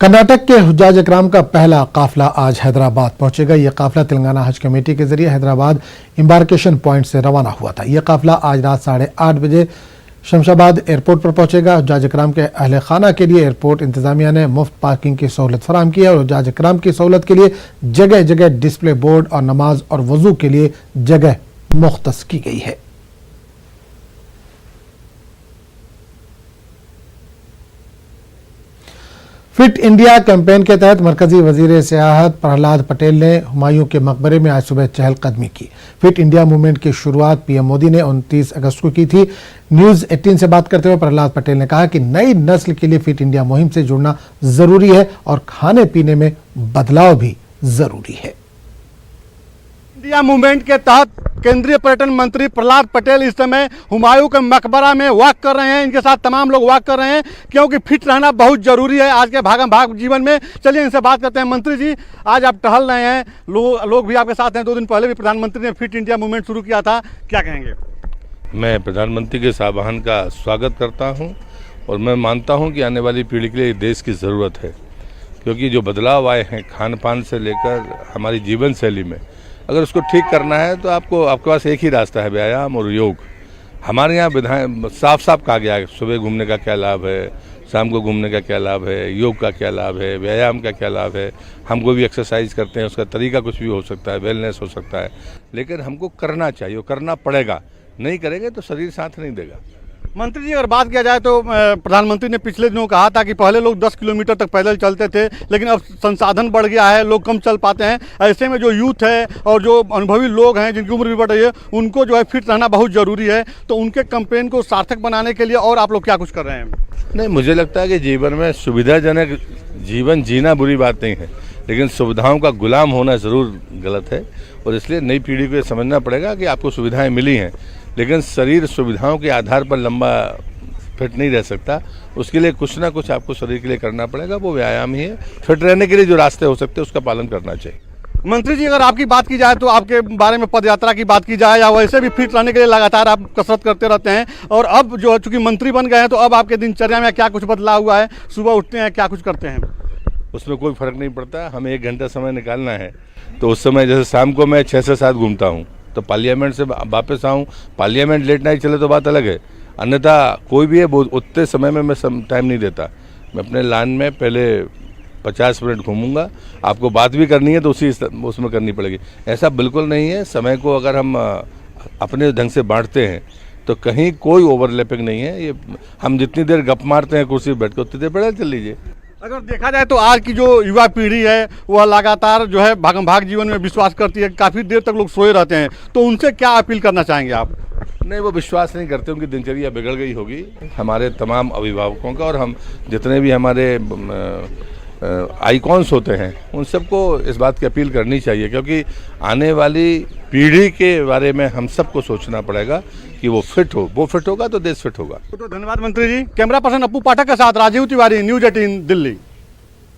कर्नाटक के हुज्जाज इकराम का पहला काफिला आज हैदराबाद पहुंचेगा। यह काफिला तेलंगाना हज कमेटी के जरिए हैदराबाद एम्बार्केशन पॉइंट से रवाना हुआ था। यह काफिला आज रात 8:30 बजे शमशाबाद एयरपोर्ट पर पहुंचेगा। हुज्जाज इकराम के अहले खाना के लिए एयरपोर्ट इंतजामिया ने मुफ्त पार्किंग की सहूलत फराहम की है और हुज्जाज इकराम की सहूलत के लिए जगह जगह डिस्प्ले बोर्ड और नमाज और वजू के लिए जगह मुख्तस की गई है। फिट इंडिया कैंपेन के तहत मरकजी वजीर सियाहत प्रहलाद पटेल ने हुमायूं के मकबरे में आज सुबह चहलकदमी की। फिट इंडिया मूवमेंट की शुरुआत पीएम मोदी ने 29 अगस्त को की थी। न्यूज 18 से बात करते हुए प्रहलाद पटेल ने कहा कि नई नस्ल के लिए फिट इंडिया मुहिम से जुड़ना जरूरी है और खाने पीने में बदलाव भी जरूरी है। इंडिया मूवमेंट के तहत केंद्रीय पर्यटन मंत्री प्रहलाद पटेल इस समय हुमायूं के मकबरा में वॉक कर रहे हैं। इनके साथ तमाम लोग वॉक कर रहे हैं क्योंकि फिट रहना बहुत जरूरी है आज के भागम भाग जीवन में। चलिए इनसे बात करते हैं। मंत्री जी, आज आप टहल रहे हैं, लोग भी आपके साथ हैं। 2 दिन पहले भी प्रधानमंत्री ने फिट इंडिया मूवमेंट शुरू किया था, क्या कहेंगे? मैं प्रधानमंत्री के इस आह्वान का स्वागत करता हूं और मैं मानता हूं कि आने वाली पीढ़ी के लिए देश की ज़रूरत है, क्योंकि जो बदलाव आए हैं खान पान से लेकर हमारी जीवन शैली में, अगर उसको ठीक करना है तो आपके पास एक ही रास्ता है, व्यायाम और योग। हमारे यहाँ विधान साफ साफ कहा गया है सुबह घूमने का क्या लाभ है, शाम को घूमने का क्या लाभ है, योग का क्या लाभ है, व्यायाम का क्या लाभ है। हम कोई भी एक्सरसाइज करते हैं उसका तरीका कुछ भी हो सकता है, वेलनेस हो सकता है, लेकिन हमको करना चाहिए, करना पड़ेगा। नहीं करेंगे तो शरीर साथ नहीं देगा। मंत्री जी, अगर बात किया जाए तो प्रधानमंत्री ने पिछले दिनों कहा था कि पहले लोग 10 किलोमीटर तक पैदल चलते थे, लेकिन अब संसाधन बढ़ गया है, लोग कम चल पाते हैं। ऐसे में जो यूथ है और जो अनुभवी लोग हैं जिनकी उम्र भी बढ़ रही है, उनको जो है फिट रहना बहुत ज़रूरी है। तो उनके कैंपेन को सार्थक बनाने के लिए और आप लोग क्या कुछ कर रहे हैं? नहीं, मुझे लगता है कि जीवन में सुविधाजनक जीवन जीना बुरी बात नहीं है, लेकिन सुविधाओं का गुलाम होना ज़रूर गलत है। और इसलिए नई पीढ़ी को ये समझना पड़ेगा कि आपको सुविधाएं मिली हैं, लेकिन शरीर सुविधाओं के आधार पर लंबा फिट नहीं रह सकता। उसके लिए कुछ ना कुछ आपको शरीर के लिए करना पड़ेगा, वो व्यायाम ही है। फिट रहने के लिए जो रास्ते हो सकते हैं उसका पालन करना चाहिए। मंत्री जी, अगर आपकी बात की जाए तो आपके बारे में पदयात्रा की बात की जाए या वैसे भी फिट रहने के लिए लगातार आप कसरत करते रहते हैं, और अब जो चूंकि मंत्री बन गए हैं तो अब आपके दिनचर्या में क्या कुछ बदलाव हुआ है? सुबह उठते हैं, क्या कुछ करते हैं? उसमें कोई फर्क नहीं पड़ता। हमें 1 घंटा समय निकालना है तो उस समय जैसे शाम को मैं 6 से 7 घूमता हूँ, तो पार्लियामेंट से वापस आऊँ, पार्लियामेंट लेट नाइट चले तो बात अलग है, अन्यथा कोई भी है उतने समय में मैं टाइम नहीं देता। मैं अपने लान में पहले 50 मिनट घूमूंगा। आपको बात भी करनी है तो उसमें करनी पड़ेगी। ऐसा बिल्कुल नहीं है। समय को अगर हम अपने ढंग से बांटते हैं तो कहीं कोई ओवरलैपिंग नहीं है। ये हम जितनी देर गप मारते हैं कुर्सी पर बैठ कर, उतनी देर पैदल चल लीजिए। अगर देखा जाए तो आज की जो युवा पीढ़ी है वह लगातार जो है भागम भाग जीवन में विश्वास करती है, काफ़ी देर तक लोग सोए रहते हैं, तो उनसे क्या अपील करना चाहेंगे आप? नहीं, वो विश्वास नहीं करते, उनकी दिनचर्या बिगड़ गई होगी। हमारे तमाम अभिभावकों का और हम जितने भी हमारे आइकॉन्स होते हैं उन सबको इस बात की अपील करनी चाहिए, क्योंकि आने वाली पीढ़ी के बारे में हम सबको सोचना पड़ेगा कि वो फिट हो। वो फिट होगा तो देश फिट होगा। तो धन्यवाद मंत्री जी। कैमरा पर्सन अप्पू पाठक के साथ राजीव तिवारी, न्यूज 18 दिल्ली।